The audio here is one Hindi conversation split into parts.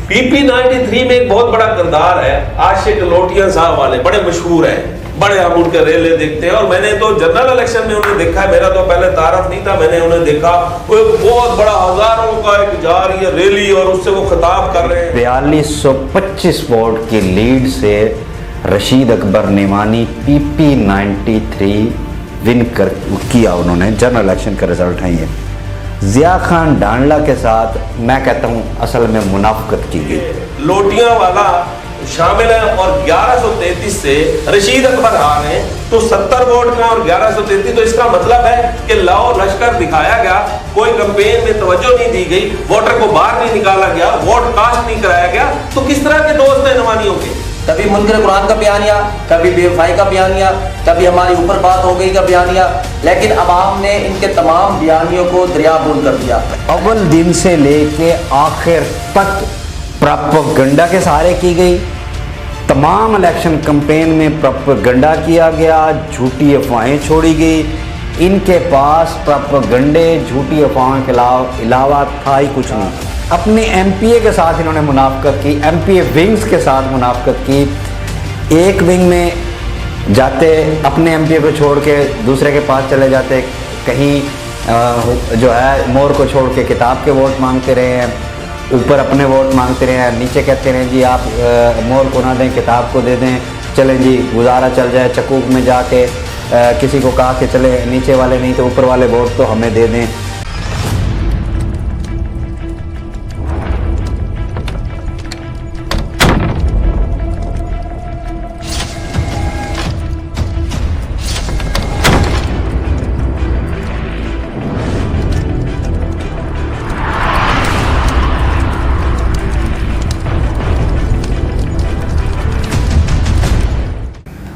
पीपी 93 में एक बहुत बड़ा किरदार है आशिक लोटिया साहब वाले, बड़े मशहूर हैं, बड़े हम उनके रेले देखते हैं। और मैंने तो जनरल इलेक्शन में उन्हें देखा है, मेरा तो पहले तारफ नहीं था, मैंने उन्हें देखा वो एक बहुत बड़ा हजारों का एक जा रही है रैली और उससे वो खिताब कर रहे हैं। 4225 वोट की लीड से रशीद अकबर निमानी पीपी 93 विन कर किया उन्होंने। जनरल इलेक्शन का रिजल्ट है ये। जिया खान ढांडला के साथ मैं कहता हूँ असल में मुनाफकत की गई। लोटियां वाला शामिल है और 1133 से रशीद अकबर हार हैं, तो 70 वोट का और 1133, तो इसका मतलब है कि लाओ लश्कर दिखाया गया, कोई कैंपेन में तवज्जो नहीं दी गई, वोटर को बाहर नहीं निकाला गया, वोट कास्ट नहीं कराया गया। तो किस तरह के दोस्त हैं नवानियों के? कभी मुनकर कुरान का बयानिया, कभी बेवफाई का बयानिया, कभी हमारी ऊपर बात हो गई का बयानिया, लेकिन अवाम ने इनके तमाम बयानियों को दरियाबूंद कर दिया। अव्वल दिन से लेके आखिर तक प्रोपेगेंडा के सहारे की गई। तमाम इलेक्शन कैंपेन में प्रोपेगेंडा किया गया, झूठी अफवाहें छोड़ी गई। इनके पास प्रोपेगेंडे झूठी अफवाहों के अलावा था ही कुछ नहीं। अपने एमपीए के साथ इन्होंने मुनाफकत की, एमपीए विंग्स के साथ मुनाफकत की। एक विंग में जाते अपने एमपीए को छोड़ के दूसरे के पास चले जाते, कहीं जो है मोर को छोड़ के किताब के वोट मांगते रहे हैं, ऊपर अपने वोट मांगते रहे हैं, नीचे कहते रहे जी आप मोर को ना दें किताब को दे दें, चलें जी गुजारा चल जाए। चकूक में जाके किसी को कहा कि चले नीचे वाले नहीं तो ऊपर वाले वोट तो हमें दे दें।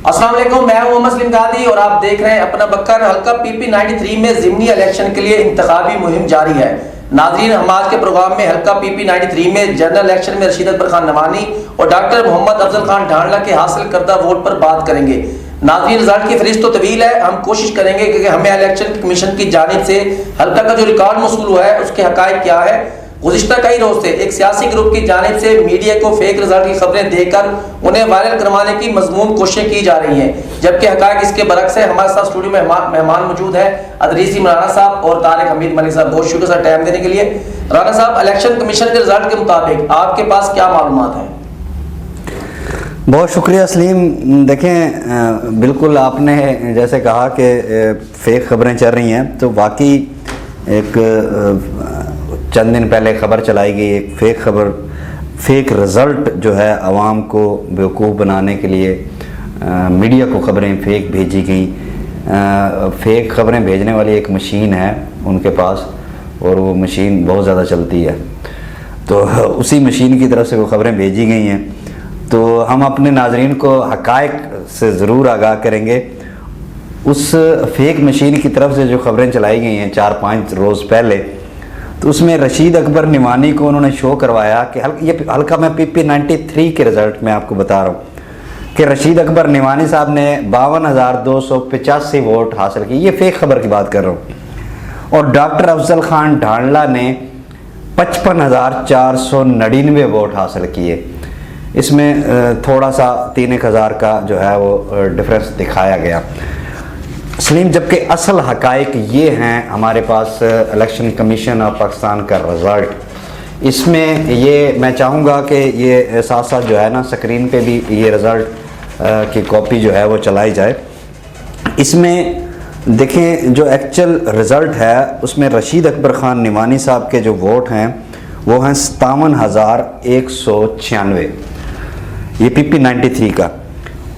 अस्सलाम वालेकुम, मैं हूं मुस्लिम गादी और आप देख रहे हैं अपना बक्कर। हल्का पीपी 93 में ज़िमनी इलेक्शन के लिए इंतखाबी मुहिम जारी है। नाजरीन, हम आज के प्रोग्राम में हल्का पीपी 93 में जनरल इलेक्शन में रशीद अकबर खान नवानी और डॉक्टर मोहम्मद अफजल खान ढांडला के हासिल करदा वोट पर बात करेंगे। नाजरीन, रिजल्ट की फहरिस्त तो तवील है, हम कोशिश करेंगे कि हमें इलेक्शन कमीशन की जानिब से हल्का का जो रिकॉर्ड मौसूल हुआ है उसके हकायक क्या है। गुज़िश्ता कई रोज से एक सियासी ग्रुप की जानिब से मीडिया को फेक रिजल्ट की खबरें देकर उन्हें वायरल करवाने की मजमून कोशिशें की जा रही हैं, जबकि हकायक इसके बरक्स है। हमारे साथ स्टूडियो में मेहमान मौजूद है अदरीसी राना साहब और तारिक हमीद मलिक साहब। बहुत शुक्रिया सर टाइम देने के लिए। राना साहब, इलेक्शन कमीशन के रिजल्ट के मुताबिक आपके पास क्या मालूमात हैं? बहुत शुक्रिया सलीम। देखें, बिल्कुल आपने जैसे कहा कि फेक खबरें चल रही हैं, तो वाकई एक चंद दिन पहले खबर चलाई गई, एक फेक खबर, फेक रिज़ल्ट जो है आवाम को बेवकूफ़ बनाने के लिए मीडिया को खबरें फेक भेजी गई। फेक खबरें भेजने वाली एक मशीन है उनके पास और वो मशीन बहुत ज़्यादा चलती है, तो उसी मशीन की तरफ से वो खबरें भेजी गई हैं। तो हम अपने नाजरीन को हकायक से ज़रूर आगाह करेंगे। उस फेक मशीन की तरफ से जो खबरें चलाई गई हैं 4-5 रोज़ पहले, तो उसमें रशीद अकबर निमानी को उन्होंने शो करवाया कि ये हल्का मैं पीपी 93 के रिज़ल्ट में आपको बता रहा हूँ कि रशीद अकबर निमानी साहब ने 52,285 वोट हासिल किए। ये फेक खबर की बात कर रहा हूँ। और डॉक्टर अफजल खान ढांडला ने 55,499 वोट हासिल किए। इसमें थोड़ा सा 3-1 का जो है वो डिफरेंस दिखाया गया सलीम, जबकि असल हकायक ये हैं हमारे पास इलेक्शन कमीशन ऑफ पाकिस्तान का रिज़ल्ट। इसमें ये मैं चाहूँगा कि ये साथ साथ जो है ना स्क्रीन पे भी ये रिज़ल्ट की कॉपी जो है वो चलाई जाए। इसमें देखें जो एक्चुअल रिज़ल्ट है उसमें रशीद अकबर ख़ान निमानी साहब के जो वोट हैं वो हैं 57,196, ये पीपी 93 का।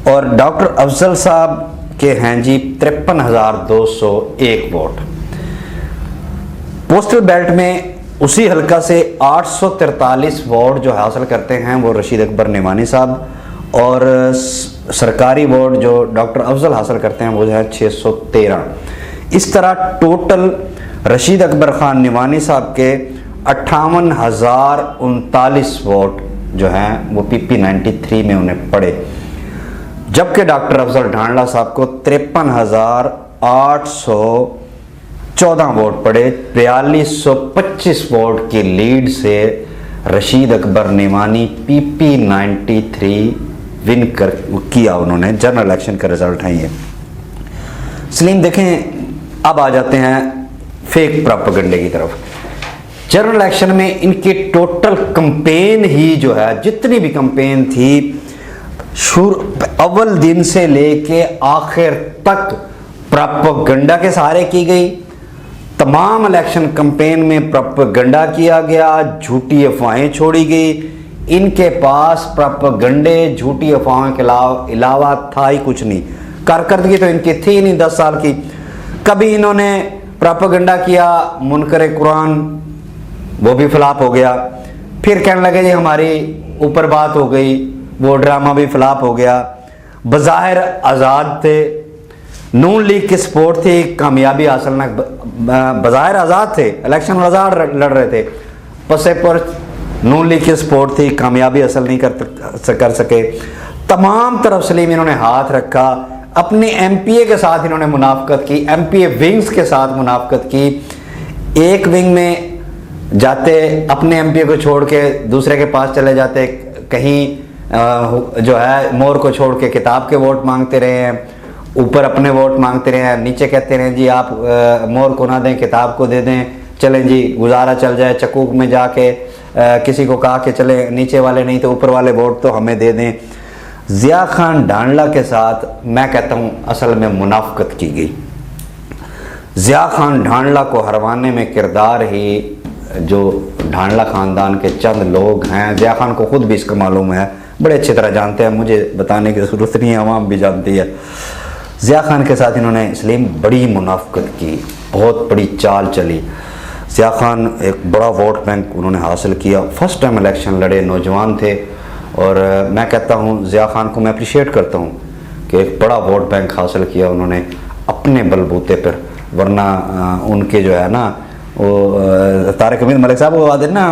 और डॉक्टर अफजल साहब के हैं जी 53,201 वोट। पोस्टल बैलेट में उसी हल्का से 843 वोट जो हासिल करते हैं वो रशीद अकबर निमानी साहब, और सरकारी वोट जो डॉक्टर अफजल हासिल करते हैं वो जो है 613। इस तरह टोटल रशीद अकबर खान निमानी साहब के 58,039 वोट जो हैं वो पीपी 93 में उन्हें पड़े, जबकि डॉक्टर अफजल ढांडला साहब को 53,814 वोट पड़े। 4225 वोट की लीड से रशीद अकबर निमानी PP93 विन कर किया उन्होंने। जनरल इलेक्शन का रिजल्ट है ये। सलीम देखें, अब आ जाते हैं फेक प्रोपेगेंडे की तरफ। जनरल इलेक्शन में इनकी टोटल कंपेन ही जो है, जितनी भी कंपेन थी अव्वल दिन से लेके आखिर तक प्रोपेगेंडा के सहारे की गई। तमाम इलेक्शन कैंपेन में प्रोपेगेंडा किया गया, झूठी अफवाहें छोड़ी गई। इनके पास प्रोपेगेंडे झूठी अफवाहों के अलावा था ही कुछ नहीं। कारकर्दगी तो इनकी थी नहीं 10 साल की। कभी इन्होंने प्रोपेगेंडा किया मुनकर कुरान, वो भी फ्लॉप हो गया। फिर कहने लगे जी हमारी ऊपर बात हो गई, वो ड्रामा भी फ्लॉप हो गया। बज़ाहिर आज़ाद थे, नून लीग की सपोर्ट थी, कामयाबी हासिल न, बज़ाहिर आज़ाद थे, इलेक्शन आज़ाद लड़ रहे थे, पसे पर नून लीग की सपोर्ट थी, कामयाबी हासिल नहीं कर सके। तमाम तरफ सलीम इन्होंने हाथ रखा। अपने MPA के साथ इन्होंने मुनाफकत की, MPA विंग्स के साथ मुनाफकत की। एक विंग में जाते अपने MPA को छोड़ के दूसरे के पास चले जाते, कहीं जो है मोर को छोड़ के किताब के वोट मांगते रहे हैं, ऊपर अपने वोट मांगते रहे हैं, नीचे कहते रहे जी आप मोर को ना दें किताब को दे दें, चलें जी गुजारा चल जाए। चकूक में जाके किसी को कहा कि चले नीचे वाले नहीं तो ऊपर वाले वोट तो हमें दे दें। ज़िया खान ढांडला के साथ मैं कहता हूँ असल में मुनाफकत की गई। ज़िया खान ढांडला को हरवाने में किरदार ही जो ढांडला ख़ानदान के चंद लोग हैं, ज़िया खान को ख़ुद भी इसका मालूम है, बड़े अच्छी तरह जानते हैं, मुझे बताने की ज़रूरत नहीं है, आवाम भी जानती है। ज़िया खान के साथ इन्होंने सलीम बड़ी मुनाफकत की, बहुत बड़ी चाल चली। ज़िया खान एक बड़ा वोट बैंक उन्होंने हासिल किया। फर्स्ट टाइम इलेक्शन लड़े, नौजवान थे, और मैं कहता हूँ ज़िया खान को मैं अप्रिशिएट करता हूँ कि एक बड़ा वोट बैंक हासिल किया उन्होंने अपने बलबूते पर। वरना उनके जो है ना वो तारिक अमीन मलिक साहब वो आदे ना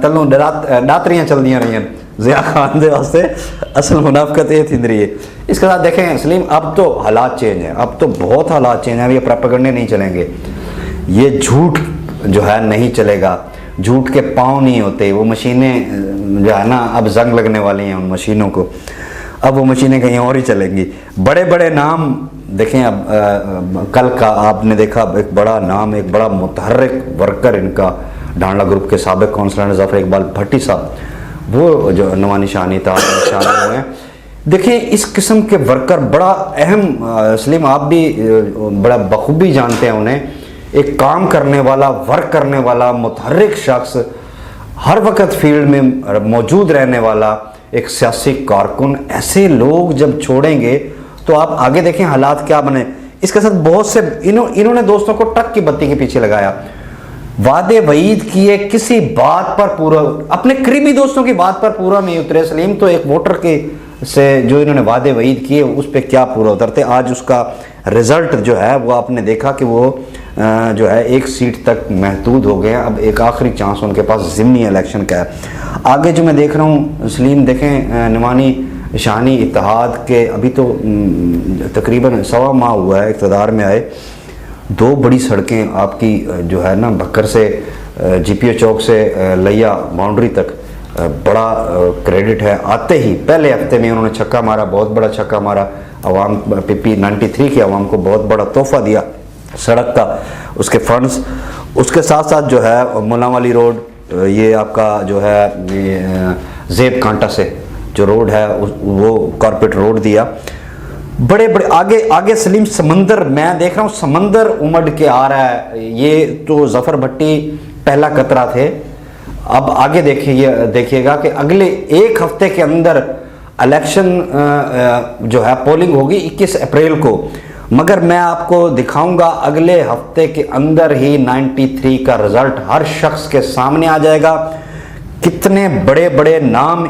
तलों डातरियाँ चल दियाँ रही हैं ज़िया खान के वास्ते। असल मुनाफकत ये थी रही है। इसके साथ देखें सलीम, अब तो हालात चेंज हैं, अब तो बहुत हालात चेंज हैं। अब ये प्रोपेगेंडे नहीं चलेंगे, ये झूठ जो है नहीं चलेगा, झूठ के पाँव नहीं होते। वो मशीनें जो है ना अब जंग लगने वाली हैं उन मशीनों को, अब वो मशीनें कहीं और ही चलेंगी। बड़े बड़े नाम देखें, अब कल का आपने देखा एक बड़ा नाम, एक बड़ा मुतहर्रिक वर्कर इनका ढांडला ग्रुप के साबिक काउंसलर ज़फ़र इकबाल भट्टी साहब, वो जो नवानी शानी था शामिल हुए हैं। देखिए इस किस्म के वर्कर बड़ा अहम, सलीम आप भी बड़ा बखूबी जानते हैं उन्हें, एक काम करने वाला, वर्क करने वाला, मुतहर्रिक शख्स, हर वक्त फील्ड में मौजूद रहने वाला एक सियासी कारकुन। ऐसे लोग जब छोड़ेंगे तो आप आगे देखें हालात क्या बने। इसके साथ बहुत से इन्होंने दोस्तों को ट्रक की बत्ती के पीछे लगाया, वादे वईद किए, किसी बात पर पूरा, अपने करीबी दोस्तों की बात पर पूरा नहीं उतरे सलीम। तो एक वोटर के से जो इन्होंने वादे वईद किए उस पर क्या पूरा उतरते। आज उसका रिजल्ट जो है वो आपने देखा कि वो जो है 1 सीट तक महदूद हो गए हैं। अब एक आखिरी चांस उनके पास ज़िमनी इलेक्शन का है। आगे जो मैं देख रहा हूँ सलीम, देखें नवानी शानी इत्तेहाद के अभी तो तकरीबन 1.25 माह हुआ है इक़्तिदार में आए। 2 बड़ी सड़कें आपकी जो है ना बक्कर से GPO चौक से लिया बाउंड्री तक बड़ा क्रेडिट है। आते ही पहले हफ्ते में उन्होंने छक्का मारा, बहुत बड़ा छक्का मारा। अवाम PP93 की अवाम को बहुत बड़ा तोहफा दिया सड़क का, उसके फंड्स। उसके साथ साथ जो है मुलावाली रोड, ये आपका जो है जेब कांटा से जो रोड है वो कॉर्पोरेट रोड दिया। बड़े बड़े आगे सलीम समंदर, मैं देख रहा हूँ समंदर उमड़ के आ रहा है। ये तो ज़फ़र भट्टी पहला कतरा थे। अब आगे देखिएगा कि अगले 1 हफ्ते के अंदर इलेक्शन जो है पोलिंग होगी 21 अप्रैल को, मगर मैं आपको दिखाऊंगा अगले हफ्ते के अंदर ही 93 का रिजल्ट हर शख्स के सामने आ जाएगा। कितने बड़े बड़े नाम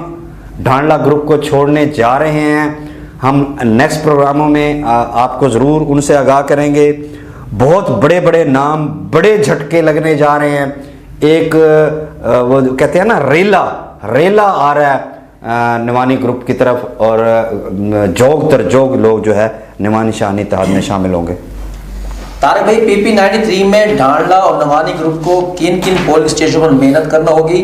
ढांडला ग्रुप को छोड़ने जा रहे हैं, हम नेक्स्ट प्रोग्रामों में आपको ज़रूर उनसे आगाह करेंगे। बहुत बड़े बड़े नाम, बड़े झटके लगने जा रहे हैं। एक वो कहते हैं ना रेला आ रहा है नवानी ग्रुप की तरफ, और जोग तर जोग लोग जो है नवानी शानी इत्तेहाद में शामिल होंगे। तारिक भाई, PP93 में ढांडला और नवानी ग्रुप को किन किन पोलिंग स्टेशनों पर मेहनत करना होगी,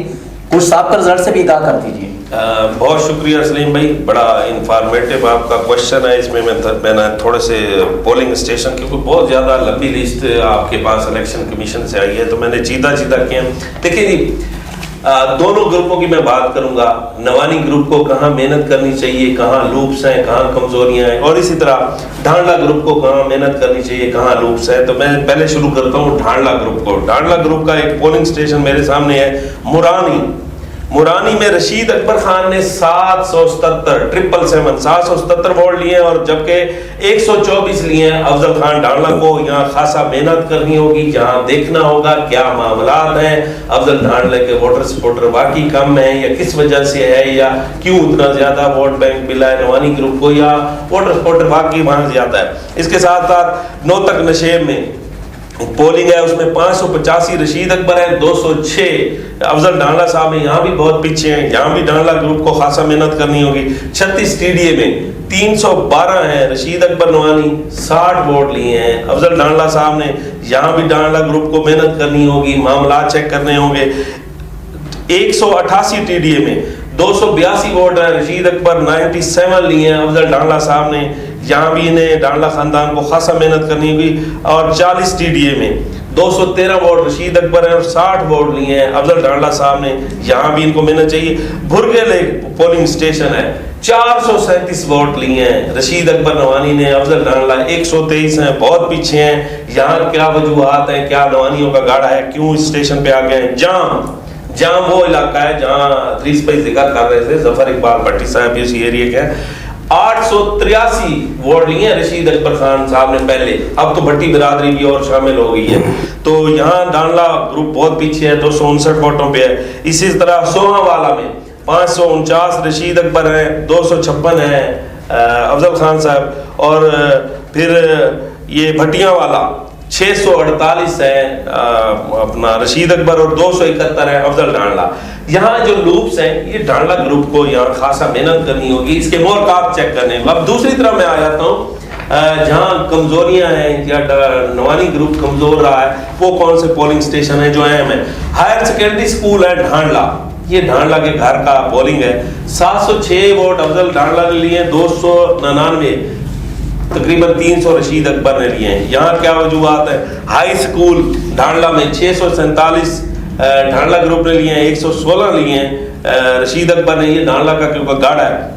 कुछ साहब का रिजल्ट से भी आगाह कर दीजिए। बहुत शुक्रिया सलीम भाई, बड़ा इंफॉर्मेटिव आपका क्वेश्चन है। इसमें मैंने थोड़े से पोलिंग स्टेशन, क्योंकि बहुत ज़्यादा लंबी लिस्ट आपके पास इलेक्शन कमीशन से आई है, तो मैंने चीदा किया। देखिए जी, दोनों ग्रुपों की मैं बात करूंगा। नवानी ग्रुप को कहाँ मेहनत करनी चाहिए, कहाँ लूप्स हैं, कहाँ कमजोरियां हैं, और इसी तरह ढांडला ग्रुप को कहाँ मेहनत करनी चाहिए, कहाँ लूप्स हैं। तो मैं पहले शुरू करता हूँ ढांडला ग्रुप को। ढांडला ग्रुप का एक पोलिंग स्टेशन मेरे सामने है, मुरानी में रशीद अकबर खान ने 777 वोट लिए, और जबकि 124 लिए हैं अफजल खान ढांडला को। यहाँ खासा मेहनत करनी होगी, जहाँ देखना होगा क्या मामलात हैं, अफजल ढांडले के वोटर सपोर्टर वाकई कम है या किस वजह से है, या क्यों उतना ज्यादा वोट बैंक मिला है नवानी ग्रुप को, या वोटर सपोर्टर वाकई वहां ज्यादा है। इसके साथ साथ नौतक नशेब में पोलिंग है, उसमें 585 रशीद अकबर है, 206 अफजल ढांडला साहब है। यहाँ भी बहुत पीछे हैं, यहाँ भी ढांडला ग्रुप को खासा मेहनत करनी होगी। 36 टीडीए में 312 हैं रशीद अकबर नवानी, 60 वोट लिए हैं अफजल ढांडला साहब ने। यहाँ भी ढांडला ग्रुप को मेहनत करनी होगी, मामला चेक करने होंगे। 188 टीडीए में 282 वोट है रशीद अकबर, 97 लिए हैं अफजल ढांडला साहब ने। यहाँ भी इन्हें ढांडला खानदान को खासा मेहनत करनी होगी। और 40 टीडीए में 213 वोट रशीद अकबर है और 60 वोट लिए हैं अफजल ढांडला साहब ने। यहाँ भी इनको मेहनत चाहिए। भुरगेल एक पोलिंग स्टेशन है, 437 वोट लिए हैं रशीद अकबर नवानी ने, अफजल ढांडला 123 हैं, बहुत पीछे हैं। यहाँ क्या वजूहात हैं, क्या नवानियों का गाड़ा है, क्यों इस स्टेशन पे आ गए हैं? जाम वो इलाका है जहाँ अदरीस भाई जिक्र कर रहे थे, जफर इकबाल भट्टी साहब भी उसी एरिया के हैं। 883 वोट लिए रशीद अकबर खान साहब ने पहले, अब तो भट्टी बिरादरी भी और शामिल हो गई है। तो यहाँ ढांडला ग्रुप बहुत पीछे है, 259 वोटों पे है। इसी तरह सोहावाला में 549 रशीद अकबर है, 256 है अफजल खान साहब, और फिर ये भटिया वाला 648 है अपना रशीद अकबर, और 271 है अफजल ढांडला। यहाँ जो लूप्स हैं, ये ढांडला ग्रुप को यहाँ खासा मेहनत करनी होगी, इसके मोरकाब चेक करने। अब दूसरी तरफ मैं आ जाता हूँ जहाँ कमजोरियां हैं या नवानी ग्रुप कमजोर रहा है, वो कौन से पोलिंग स्टेशन है जो अहम है। हायर सेकेंडरी स्कूल है ढांडला, ये ढांडला के घर का पोलिंग है। 706 वोट अफजल ढांडला ने लिए, 299 तकरीबन 300 रशीद अकबर ने लिए हैं। यहाँ क्या वजूहात है? हाई स्कूल ढांडला में 647 ढांडला ग्रुप ने लिए हैं, 116 लिए हैं रशीद अकबर ने, ये ढांडला का क्योंकि गाड़ा है।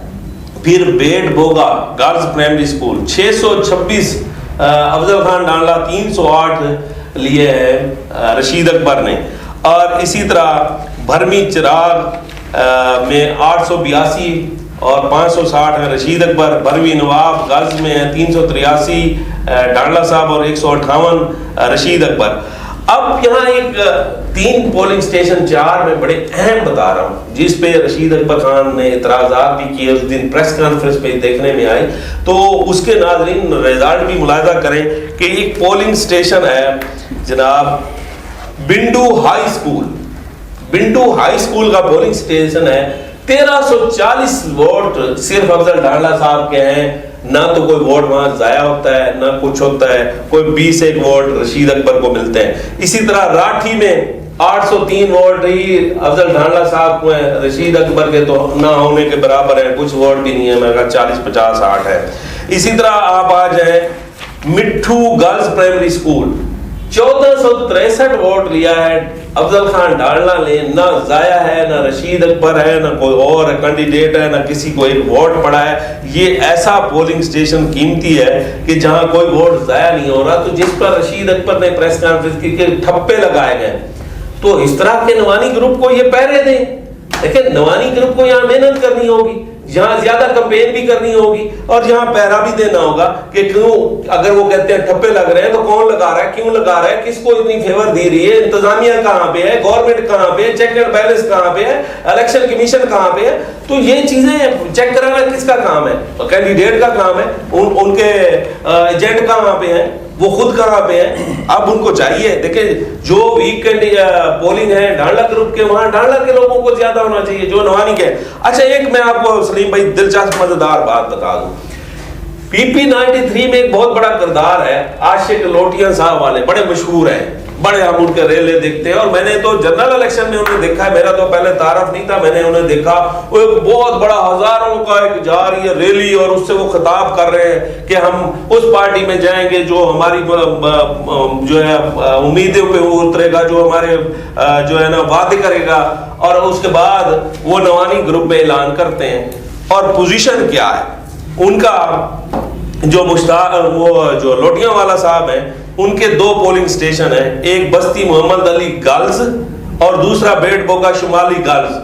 फिर बेट बोगा girls primary school 626 Afzal Khan Dhandla, 308 लिए हैं रशीद अकबर ने। और इसी तरह भरमी चिराग में 882 और 560 है रशीद अकबर। भरवी नवाब गर्ल्स में है 383 ढांडला साहब और 158 रशीद अकबर। अब यहाँ एक 3 पोलिंग स्टेशन 4 में बड़े अहम बता रहा हूँ, जिस पे रशीद अकबर खान ने इतराज़ात भी किए, उस दिन प्रेस कॉन्फ्रेंस पे देखने में आई, तो उसके नाज़रीन रिजल्ट भी मुलाहिजा करें कि एक पोलिंग स्टेशन है जनाब बिंडू हाई स्कूल। बिंडू हाई स्कूल का पोलिंग स्टेशन है, 1340 वोट सिर्फ अफजल ढांडला साहब के हैं। ना तो कोई वोट वहां जाया होता है, ना कुछ होता है, कोई 21 वोट रशीद अकबर को मिलते हैं। इसी तरह राठी में 803 वोट ही अफजल ढांडला साहब को है, रशीद अकबर के तो ना होने के बराबर है, कुछ वोट भी नहीं है, मैं 40, 50, 60 है। इसी तरह आप आ जाए मिट्ठू गर्ल्स प्राइमरी स्कूल, 1463 वोट लिया है अफजल खान ढांडला ने, ना जाया है, ना रशीद अकबर है, ना कोई और कैंडिडेट है, ना किसी को एक वोट पड़ा है। ये ऐसा पोलिंग स्टेशन कीमती है कि जहां कोई वोट जाया नहीं हो रहा। तो जिस पर रशीद अकबर ने प्रेस कॉन्फ्रेंस की कि ठप्पे लगाए गए, तो इस तरह के नवानी ग्रुप को ये पहरे दें। लेकिन नवानी ग्रुप को यहाँ मेहनत करनी होगी, यहाँ ज्यादा कैंपेन भी करनी होगी, और यहाँ पहरा भी देना होगा कि क्यों, अगर वो कहते हैं ठप्पे लग रहे हैं तो कौन लगा रहा है, क्यों लगा रहा है, किसको इतनी फेवर दे रही है, इंतजामिया कहाँ पे है, गवर्नमेंट कहाँ पे है, चेक एंड बैलेंस कहाँ पे है, इलेक्शन कमीशन कहाँ पे है। तो ये चीजें चेक कराना किसका काम है? कैंडिडेट का काम है। उनके एजेंट कहाँ पे है, वो खुद कहाँ पे है? अब उनको चाहिए, देखिए जो वीकेंड पोलिंग है ढांडला ग्रुप के, वहां ढांडला के लोगों को ज्यादा होना चाहिए जो नवानी के। अच्छा, एक मैं आपको सलीम भाई दिलचस्प मजेदार बात बता दूं। PP 93 में एक बहुत बड़ा किरदार है, आशिक लोटिया साहब वाले, बड़े मशहूर हैं। बड़े हम उनके रैली देखते हैं। और मैंने तो जनरल इलेक्शन में उन्हें देखा है, मेरा तो पहले तारफ नहीं था, मैंने उन्हें देखा वो एक बहुत बड़ा हजारों का एक जा रही है रैली और उससे वो खिताब कर रहे हैं कि हम उस पार्टी में जाएंगे जो हमारी जो है उम्मीदों पे वो उतरेगा, जो हमारे जो है ना वादे करेगा। और उसके बाद वो नवानी ग्रुप में ऐलान करते हैं और पोजीशन क्या है उनका। जो वो जो लोटियां वाला साहब है उनके 2 पोलिंग स्टेशन है, एक बस्ती मोहम्मद अली गर्ल्स और दूसरा बेट बोगा शुमाली गर्ल्स।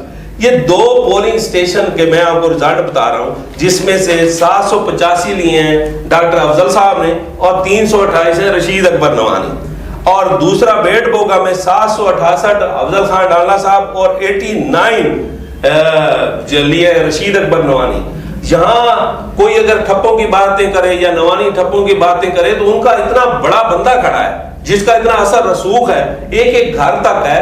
ये 2 पोलिंग स्टेशन के मैं आपको रिजल्ट बता रहा हूं, जिसमें से 785 लिए हैं डॉक्टर अफजल साहब ने और 328 है रशीद अकबर नवानी। और दूसरा बेट बोगा में 768 अफजल खान डाला साहब और 89 लिए रशीद अकबर नवानी। यहाँ कोई अगर ठप्पों की बातें करे या नवानी ठप्पों की बातें करे तो उनका इतना बड़ा बंदा खड़ा है जिसका इतना असर रसूख है, एक एक घर तक है,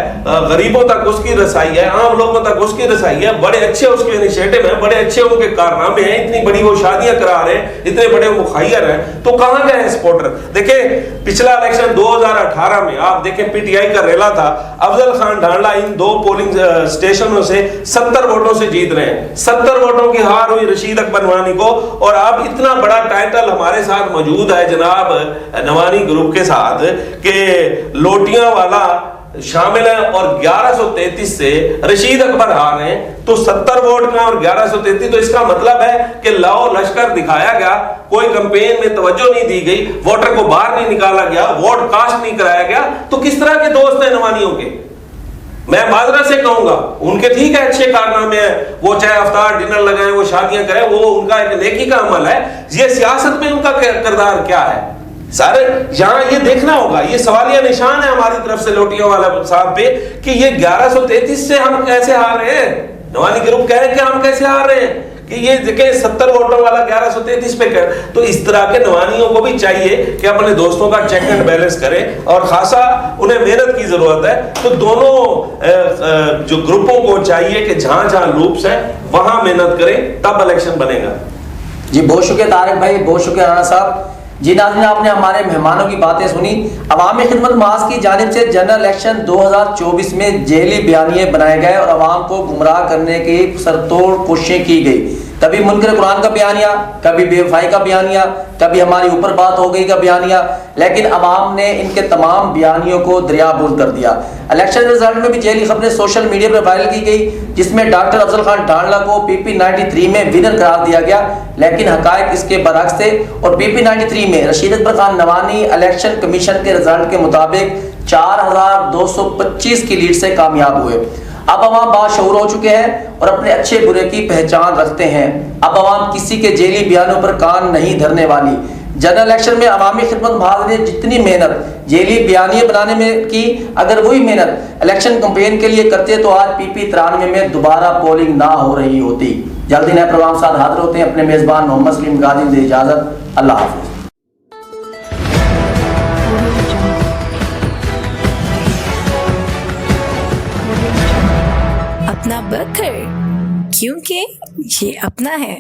गरीबों तक उसकी रसाई है, आम लोगों तक उसकी रसाई है। बड़े अच्छे उसके इनिशिएटिव हैं, बड़े अच्छे उनके कारनामे हैं, इतनी बड़ी वो शादियां करा रहे हैं, इतने बड़े मुखैर हैं। तो कहां गए सपोर्टर? देखें पिछला इलेक्शन 2018 में आप देखें पीटीआई का रेला था, अफजल खान ढांडला इन 2 पोलिंग स्टेशनों से 70 वोटों से जीत रहे हैं। 70 वोटों की हार हुई रशीद अकबर नवानी को। और अब इतना बड़ा टाइटल हमारे साथ मौजूद है जनाब नवानी ग्रुप के साथ कि लोटियां वाला शामिल है और 1133 से रशीद अकबर हार हैं। तो 70 वोट में और 1133, तो इसका मतलब है कि लाओ लश्कर दिखाया गया, कोई कैंपेन में तवज्जो नहीं दी गई, वोटर को बाहर नहीं निकाला गया, वोट कास्ट नहीं कराया गया। तो किस तरह के दोस्त हैं नवानियों के? मैं माजरत से कहूंगा उनके ठीक है अच्छे कारनामे हैं, वो चाहे अफ्तार डिनर लगाएं, वो शादियां करें, वो उनका एक नेकी का अमल है। ये सियासत में उनका किरदार क्या है सारे यहां ये देखना होगा। ये सवालिया निशान है हमारी तरफ से लोटियों वाला साहब पे कि ये 1133 से हम कैसे हार रहे हैं। नवानी ग्रुप कह रहे हैं कि हम कैसे हार रहे हैं कि ये देखें 70 वोटों वाला 1133 पे कर। तो इस तरह के नवानियों को भी चाहिए कि अपने दोस्तों का चेक एंड बैलेंस करें और खासा उन्हें मेहनत की जरूरत है। तो दोनों जो ग्रुपों को चाहिए कि जहां जहां लूप्स हैं वहां मेहनत करें, तब इलेक्शन बनेगा। जी बहुत शुक्रिया तारिक भाई, बहुत शुक्रिया राणा साहब। जी नाज़रीन, आपने हमारे मेहमानों की बातें सुनी। अवामी खिदमत महाज की जानिब से जनरल इलेक्शन 2024 में जेली बयानिए बनाए गए और अवाम को गुमराह करने की सरतोड़ कोशिशें की गई। कभी मुनकर कुरान का बयानिया, कभी बेवफाई का बयानिया, कभी हमारी ऊपर बात हो गई का बयानिया, लेकिन अवाम ने इनके तमाम बयानियों को दरियाबुर कर दिया। इलेक्शन रिजल्ट में भी जेली खबरें सोशल मीडिया पर वायरल की गई, जिसमें डॉक्टर अफजल खान ढांडला को PP 93 में विनर करार दिया गया, लेकिन हकायक इसके बरअक्स थे। और PP 93 में रशीद अकबर खान नवानी इलेक्शन कमीशन के रिजल्ट के मुताबिक 4225 की लीड से कामयाब हुए। अब अवाम बाशऊर हो चुके हैं और अपने अच्छे बुरे की पहचान रखते हैं। अब अवाम किसी के जेली बयानों पर कान नहीं धरने वाली। जनरल इलेक्शन में अवामी खिदमत महाज ने जितनी मेहनत जेली बयानिए बनाने में की, अगर वही मेहनत इलेक्शन कैंपेन के लिए करते तो आज PP 93 में दोबारा पोलिंग ना हो रही होती। जल्दी नए प्रोग्राम साथ हाजिर होते हैं। अपने मेजबान मोहम्मद सलीम गाजी दे इजाजत। अल्लाह हाफिज। अपना बकर, क्योंकि ये अपना है।